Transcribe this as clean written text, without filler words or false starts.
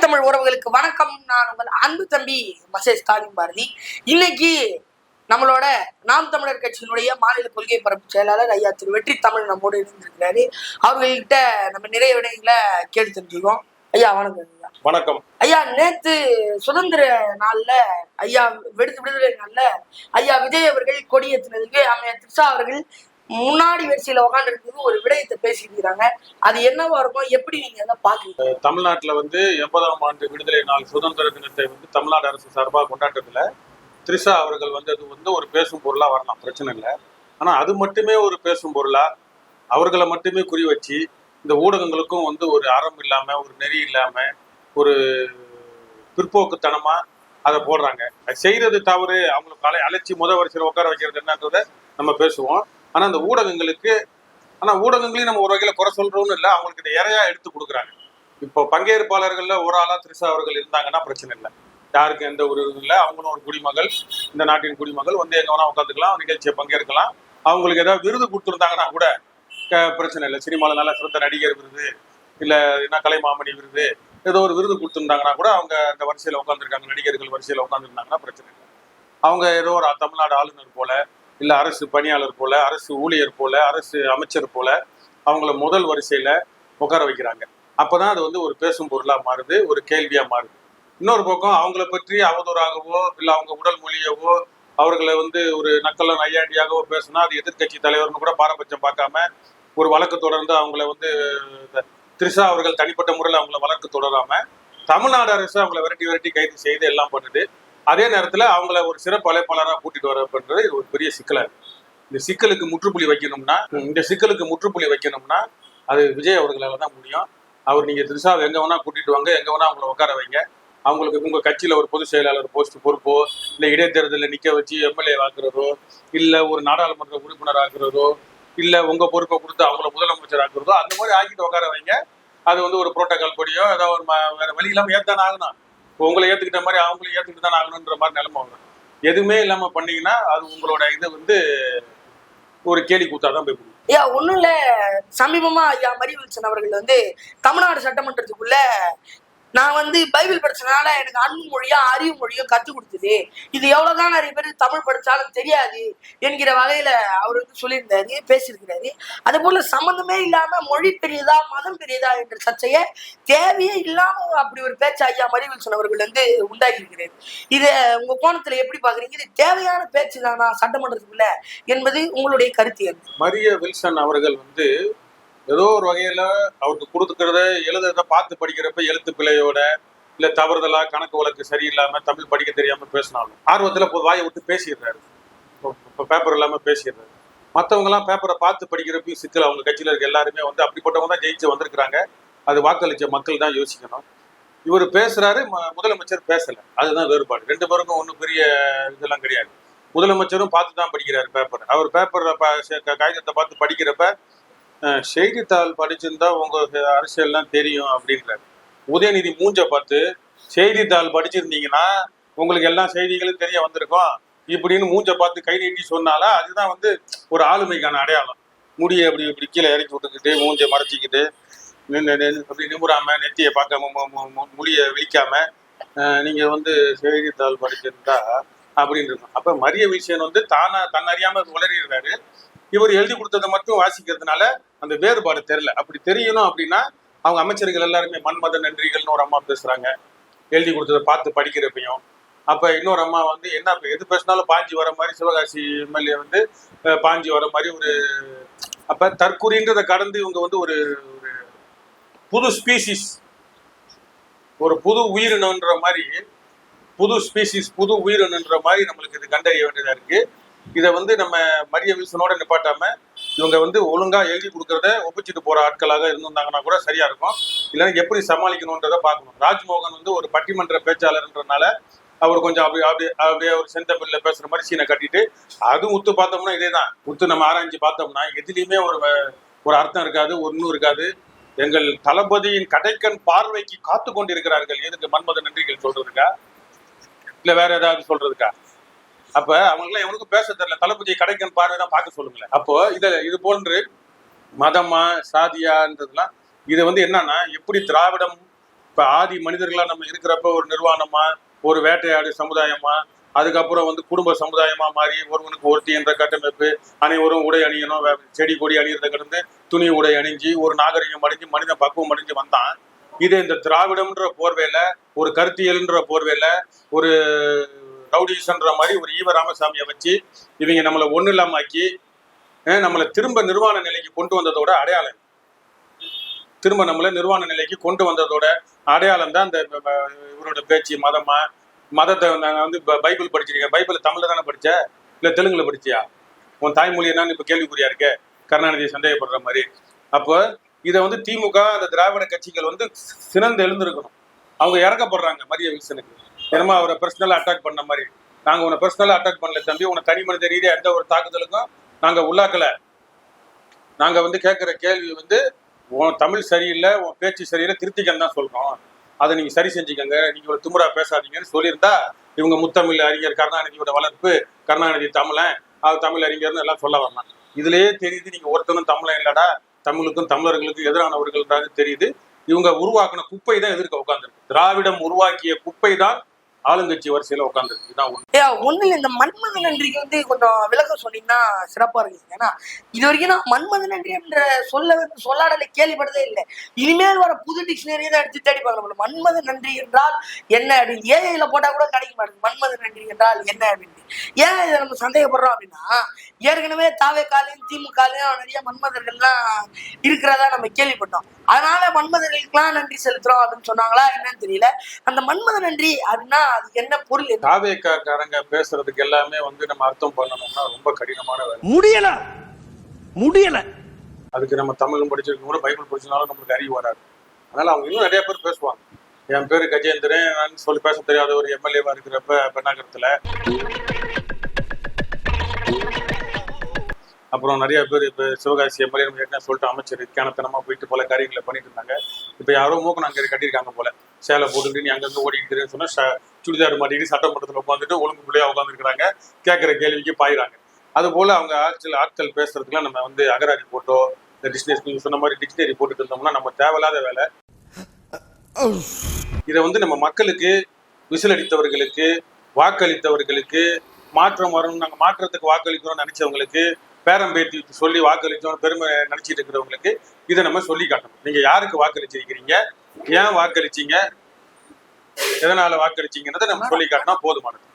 தமிழ் உறவுகளுக்கு வணக்கம். நான் உங்கள் அன்பு தம்பி மசேஷ் ஸ்டாலின் பாரதி. இன்னைக்கு நம்மளோட நாம் தமிழர் கட்சியினுடைய மாநில கொள்கை பரப்பு செயலாளர் ஐயா திரு வெற்றி தமிழ் நம்மோடு இருந்திருக்கிறாரு. அவர்கள்கிட்ட நம்ம நிறைய விடயங்களை கேட்டு தெரிஞ்சுக்கோம். ஐயா வணக்கம். வணக்கம் ஐயா. நேத்து சுதந்திர நாள்ல ஐயா விடுதலை நாள்ல ஐயா விஜய் அவர்கள் கொடியேற்றினதுக்கு அம்மையா திரிஷா அவர்கள் முன்னாடி வரிசையில உட்காந்துருக்கு ஒரு விடயத்தை பேசிக்கிறாங்க. அது என்னவா இருக்கும், எப்படி நீங்க அதை பாக்குறீங்க? தமிழ்நாட்டுல 80ஆம் ஆண்டு விடுதலை நாள் சுதந்திர தினத்தை தமிழ்நாடு அரசு சார்பாக கொண்டாட்டத்துல திரிஷா அவர்கள் அது ஒரு பேசும் பொருளா வரலாம், பிரச்சனை இல்லை. ஆனா அது மட்டுமே ஒரு பேசும் பொருளா அவர்களை மட்டுமே குறி வச்சு இந்த ஊடகங்களுக்கும் ஒரு அறம் இல்லாம, ஒரு நெறி இல்லாம, ஒரு பிற்போக்குத்தனமா அதை போடுறாங்க. செய்யறது தவறு. அவங்களுக்கு அழைச்சி வரிசையில் உட்கார வைக்கிறது என்னன்றதை நம்ம பேசுவோம். ஆனா அந்த ஊடகங்களையும் நம்ம ஒரு வகையில குறை சொல்றோம்னு இல்லை, அவங்களுக்கு இந்த இறையா எடுத்து கொடுக்குறாங்க. இப்போ பங்கேற்பாளர்கள்ல ஒரு ஆளா திரிஷா அவர்கள் இருந்தாங்கன்னா பிரச்சனை இல்லை, யாருக்கும் எந்த ஒரு இல்லை. அவங்களும் ஒரு குடிமகள், இந்த நாட்டின் குடிமகள், எங்க வேணா உட்காந்துக்கலாம், நிகழ்ச்சியை பங்கேற்கலாம். அவங்களுக்கு ஏதாவது விருது கொடுத்துருந்தாங்கன்னா கூட பிரச்சனை இல்லை. சினிமாவில் நல்ல சிறந்த நடிகர் விருது, இல்லை என்ன கலைமாமணி விருது, ஏதோ ஒரு விருது கொடுத்துருந்தாங்கன்னா கூட அவங்க அந்த வரிசையில் உட்காந்துருக்காங்க, நடிகர்கள் வரிசையில் உட்காந்துருந்தாங்கன்னா பிரச்சனை இல்லை. அவங்க ஏதோ ஒரு தமிழ்நாடு ஆளுநர் போல, இல்லை அரசு பணியாளர் போல, அரசு ஊழியர் போல, அரசு அமைச்சர் போல அவங்கள முதல் வரிசையில உட்கார வைக்கிறாங்க. அப்பதான் அது ஒரு பேசும் பொருளா மாறுது, ஒரு கேள்வியா மாறுது. இன்னொரு பக்கம் அவங்கள பற்றி அவதூறாகவோ இல்லை அவங்க உடல் மொழியவோ அவர்களை ஒரு நக்கல நையாண்டியாகவோ பேசினா அது எதிர்கட்சி தலைவர்னு கூட பாரபட்சம் பார்க்காம ஒரு வழக்கு தொடர்ந்து அவங்கள திரிஷா அவர்கள் தனிப்பட்ட முறையில் அவங்கள வழக்கு தொடராம தமிழ்நாடு அரசு அவங்கள விரட்டி கைது செய்து எல்லாம் பண்ணுது. அதே நேரத்துல அவங்கள ஒரு சிறப்பு அழைப்பாளராக கூட்டிட்டு வரப்படுறது இது ஒரு பெரிய சிக்கலா இருக்கு. இந்த சிக்கலுக்கு முற்றுப்புள்ளி வைக்கணும்னா அது விஜய் அவர்களால தான் முடியும். அவர் நீங்க திரிஷாவை எங்க வேணா கூட்டிட்டு வாங்க, எங்க வேணா அவங்களை உட்கார வைங்க, அவங்களுக்கு உங்க கட்சியில ஒரு பொதுச் செயலாளர் போஸ்ட் பொறுப்போ, இல்லை இடைத்தேர்தலில் நிக்க வச்சு எம்எல்ஏ ஆக்குறதோ, இல்லை ஒரு நாடாளுமன்ற உறுப்பினர் ஆக்குறதோ, இல்லை உங்க பொறுப்பை கொடுத்து அவங்கள முதலமைச்சர் ஆக்குறதோ, அந்த மாதிரி ஆக்கிட்டு உட்கார வைங்க. அது ஒரு புரோட்டோகால் படியோ ஏதோ ஒரு வேற வழி இல்லாம ஏத்தானே ஆகணும். உங்களை ஏத்துக்கிட்ட மாதிரி அவங்களும் ஏத்துக்கிட்டு தான் ஆகணுன்ற மாதிரி நிலைமை வரும். எதுவுமே இல்லாம பண்ணீங்கன்னா அது உங்களோட இது ஒரு கேலி கூத்தாதான் போய் முடியும். ஐயா ஒண்ணும் இல்ல, சமீபமா ஐயா மரியவில்சன் அவர்கள் தமிழ்நாடு சட்டமன்றத்துக்குள்ள நான் பைபிள் படிச்சதுனால எனக்கு அன்பு மொழியும் அறிவு மொழியும் கற்றுக் கொடுத்தது, இது எவ்வளவுதான் நிறைய பேர் தமிழ் படிச்சாலும் தெரியாது என்கிற வகையில அவர் சொல்லியிருந்தாரு, பேசியிருக்கிறாரு. அதே போல சம்பந்தமே இல்லாம மொழி பெரியதா மதம் பெரியதா என்ற சர்ச்சையை தேவையே இல்லாம அப்படி ஒரு பேச்சு ஐயா மரியவில்சன் அவர்கள் உண்டாக்கி இருக்கிறாரு. இதை உங்க கோணத்துல எப்படி பாக்குறீங்க? இது தேவையான பேச்சு தானா சட்டமன்றத்துக்குள்ள என்பது உங்களுடைய கருத்து? மரியவில்சன் அவர்கள் ஏதோ ஒரு வகையில அவருக்கு கொடுத்துக்கிறத எழுதுறத பார்த்து படிக்கிறப்ப எழுத்து பிழையோட இல்ல தவறுதலா கணக்கு வழக்கு சரியில்லாம தமிழ் படிக்க தெரியாம பேசினாலும் ஆர்வத்துல வாயை விட்டு பேசிடுறாரு, இப்போ பேப்பர் இல்லாம பேசிடுறாரு. மற்றவங்க எல்லாம் பேப்பரை பார்த்து படிக்கிறப்பையும் சிக்கல். அவங்க கட்சியில இருக்க எல்லாருமே அப்படிப்பட்டவங்க தான் ஜெயிச்சு வந்திருக்கிறாங்க. அது வாக்களிச்ச மக்கள் தான் யோசிக்கணும். இவர் பேசுறாரு, முதலமைச்சர் பேசல, அதுதான் வேறுபாடு. ரெண்டு பேருக்கும் ஒன்றும் பெரிய இதெல்லாம் கிடையாது. முதலமைச்சரும் பார்த்து தான் படிக்கிறாரு பேப்பர். அவர் பேப்பர்ல காகிதத்தை பார்த்து படிக்கிறப்ப செய்தித்தாள் படிச்சிருந்தா உங்க அரசியல்லாம் தெரியும் அப்படின்றாரு. உதயநிதி மூஞ்ச பார்த்து செய்தித்தாள் படிச்சிருந்தீங்கன்னா உங்களுக்கு எல்லா செய்திகளும் தெரிய வந்திருக்கும் இப்படின்னு மூஞ்ச பார்த்து கை நீட்டி சொன்னாலா அதுதான் ஒரு ஆளுமைக்கான அடையாளம். முடியை இப்படி கீழே இறக்கி விட்டுக்கிட்டு மூஞ்சை மறைச்சிக்கிட்டு அப்படி நிமுறாம நெத்தியை பார்க்காம முடியை விழிக்காம நீங்க செய்தித்தாள் படிச்சிருந்தா அப்படின்னு இருக்கும். அப்ப மரியவில்சன் தன்னறியாம உளறிடுறாரு. இவர் எழுதி கொடுத்ததை மட்டும் வாசிக்கிறதுனால அந்த வேறுபாடு தெரியல. அப்படி தெரியணும் அப்படின்னா அவங்க அமைச்சர்கள் எல்லாருமே மன்மத நன்றிகள்னு ஒரு அம்மா பேசுறாங்க, எழுதி கொடுத்ததை பார்த்து படிக்கிறப்பையும். அப்ப இன்னொரு அம்மா என்ன எது பேசினாலும் பாஞ்சி வர மாதிரி, சிவகாசி எம்எல்ஏ பாஞ்சி வர மாதிரி அப்ப தற்குறின்றதை கடந்து இவங்க ஒரு புது ஸ்பீசிஸ், ஒரு புது உயிரினன்ற மாதிரி, புது உயிரினன்ற மாதிரி நம்மளுக்கு இது கண்டறிய வேண்டியதா இருக்கு. இதை நம்ம மரியவில்சனோட நிப்பாட்டாம இவங்க ஒழுங்கா எழுதி கொடுக்கறத ஒப்பிச்சுட்டு போற ஆட்களாக இருந்திருந்தாங்கன்னா கூட சரியா இருக்கும். இல்லைன்னா எப்படி சமாளிக்கணும்ன்றதை பார்க்கணும். ராஜ்மோகன் ஒரு பட்டிமன்ற பேச்சாளர்ன்றனால அவர் கொஞ்சம் அப்படியே ஒரு செந்தமிழ்ல பேசுற மாதிரி சீனை கட்டிட்டு, அதுவும் உத்து பார்த்தோம்னா இதேதான். உத்து நம்ம ஆராய்ச்சி பார்த்தோம்னா எதுலையுமே ஒரு அர்த்தம் இருக்காது, ஒன்றும் இருக்காது. எங்கள் தளபதியின் கடைக்கண் பார்வைக்கு காத்து கொண்டிருக்கிறார்கள். எதுக்கு மன்மத நன்றிகள் சொல்றதுக்கா இல்ல வேற ஏதாவது சொல்றதுக்கா? அப்ப அவங்களுக்குலாம் எவனுக்கும் பேச தெரியல. தளபதியை கடைக்கன் பார்வைதான் பார்க்க சொல்லுங்களேன். அப்போ இது போன்று மதமா சாதியான்றதுலாம் இது என்னன்னா எப்படி திராவிடம் இப்ப ஆதி மனிதர்களா நம்ம இருக்கிறப்ப ஒரு நிர்வாணமா, ஒரு வேட்டையாடு சமுதாயமா, அதுக்கப்புறம் வந்து குடும்ப சமுதாயமா மாறி ஒருவனுக்கு ஒருத்தி என்ற கட்டமைப்பு, அனைவரும் உடை அணியணும், செடி கொடி அணியறதை கடந்து துணி உடை அணிஞ்சு ஒரு நாகரிகம் அடைஞ்சு மனிதன் பக்குவம் அடைஞ்சு வந்தான். இது இந்த திராவிடம்ன்ற போர்வையில, ஒரு கருத்தியல்ன்ற போர்வையில, ஒரு ரவுடிசன்ற மாதிரி ஒரு ஈவ ராமசாமியை வச்சு இவங்க நம்மளை ஒண்ணு இல்லாம ஆக்கி நம்மளை திரும்ப நிர்வாண நிலைக்கு கொண்டு வந்ததோட அடையாளம். திரும்ப நம்மளை நிர்வாண நிலைக்கு கொண்டு வந்ததோட அடையாளம் தான் இந்த இவரோட பேச்சு. மதத்தை நாங்க வந்து பைபிள் படிச்சிருக்கேன். பைபிள் தமிழ்ல தானே படிச்ச, இல்ல தெலுங்குல படிச்சியா? உன் தாய்மொழி என்னன்னு இப்ப கேள்விக்குறியா இருக்க, கருணாநிதி சந்தேகப்படுற மாதிரி. அப்போ இதை வந்து திமுக அந்த திராவிட கட்சிகள் வந்து சினந்து எழுந்திருக்கணும். அவங்க இறக்கப்படுறாங்க மரிய வில்சனுக்கு. என்னமா அவரை பர்சனலா அட்டாக் பண்ண மாதிரி. நாங்க உன்னை பர்சனலா அட்டாக் பண்ணல தம்பி, உன்னை தனி மனித ரீதியா எந்த ஒரு தாக்குதலுக்கும் நாங்க உள்ளாக்கல. நாங்க வந்து கேட்கிற கேள்வி வந்து உன் தமிழ் சரியில்லை, உன் பேச்சு சரியில்லை, திருத்திக்கன்னு தான் சொல்றோம். அதை நீங்க சரி செஞ்சுக்கங்க, நீங்க ஒரு திமுறா பேசாதீங்கன்னு சொல்லியிருந்தா இவங்க முத்தமிழ் அறிஞர் கருணாநிதியோட வளர்ப்பு, கருணாநிதி தமிழன், அவர் தமிழ் அறிஞர்னு எல்லாம் சொல்ல வரலாம். இதுலயே தெரியுது நீங்க ஒருத்தனும் தமிழன் இல்லடா, தமிழுக்கும் தமிழர்களுக்கும் எதிரானவர்கள் தெரியுது. இவங்க உருவாக்கின குப்பை தான் எதிர்க்க உட்காந்துருக்கு. திராவிடம் உருவாக்கிய குப்பை தான் ஆளுங்கட்சி வரிசையில உட்காந்துருக்கு. இதுதான் உண்மை. ஒண்ணு இந்த மன்மத நன்றிக்கு வந்து கொஞ்சம் விளக்கம் சொன்னீங்கன்னா சிறப்பா இருக்கு. ஏன்னா இது வரைக்கும் நான் மன்மத நன்றி என்ற சொல்லாடலை கேள்விப்பட்டதே இல்லை. இனிமேல் வர புது டிக்ஷனரியை தான் எடுத்து தேடி பார்க்கணும். மன்மத நன்றி என்றால் என்ன அப்படின்னு ஏஐல போட்டா கூட கிடைக்க மாட்டேங்குது. மன்மத நன்றி என்றால் என்ன அப்படின்னு ஏன் இதை நம்ம சந்தேகப்படுறோம் அப்படின்னா, ஏற்கனவே தாவேக்காலையும் திமுகலையும் நிறைய மன்மதர்கள்லாம் இருக்கிறதா நம்ம கேள்விப்பட்டோம். அதனால மன்மதர்களுக்கெல்லாம் நன்றி செலுத்துறோம் அப்படின்னு சொன்னாங்களா என்னன்னு தெரியல. அந்த மன்மத நன்றி அப்படின்னா அது என்ன பொருள்? தாவேக்காரங்க பேசுறதுக்கு எல்லாமே வந்து நம்ம அர்த்தம் பண்ணணும்னா ரொம்ப கடினமான வேலை. முடியல. அதுக்கு நம்ம தமிழும் படிச்சிருக்க கூட பைபிள் படிச்சனாலும் நம்மளுக்கு அறிவு வராது. அதனால அவங்க இன்னும் நிறைய பேர் பேசுவாங்க. என் பேரு கஜேந்திரன் சொல்லி பேச தெரியாத ஒரு எம்எல்ஏவா இருக்கிறப்ப பெண்ணாகரத்துல, அப்புறம் நிறைய பேர் இப்ப சிவகாசி எம்எல்ஏ ஏற்கனவே சொல்லிட்டு அமைச்சர் கேனத்தனமா போயிட்டு போல காரியங்களை பண்ணிட்டு இருந்தாங்க. இப்ப யாரோ மூக்கனாங்கரை கட்டியிருக்காங்க போல, சேலை போட்டுட்டு நீ அங்கங்க ஓடிக்கிறேன்னு சொன்னா சுடிதார் மாட்டிட்டு சட்டமன்றத்தில் உட்காந்துட்டு ஒழுங்கு பிள்ளையா உட்காந்துருக்காங்க, கேட்கிற கேள்விக்கு பாயிறாங்க. அது போல அவங்க ஆட்கள் பேசுறதுக்குலாம் நம்ம வந்து அகராதி போட்டோ இந்த டிக்ஷனரி சொன்ன மாதிரி டிக்ஷனரி போட்டுட்டு இருந்தோம்னா நம்ம தேவையில்லாத வேலை. இதை வந்து நம்ம மக்களுக்கு, விசிலடித்தவர்களுக்கு, வாக்களித்தவர்களுக்கு, மாற்றம் வரணும், நாங்க மாற்றத்துக்கு வாக்களிக்கிறோம்னு நினைச்சவங்களுக்கு, பேரம் பேட்டி சொல்லி வாக்களிச்சோம் பெருமை நினைச்சிட்டு இருக்கிறவங்களுக்கு இதை நம்ம சொல்லி காட்டணும். நீங்க யாருக்கு வாக்களிச்சிருக்கிறீங்க, ஏன் வாக்களிச்சீங்க, எதனால வாக்களிச்சீங்கன்றதை நம்ம சொல்லி காட்டினா போதுமானது.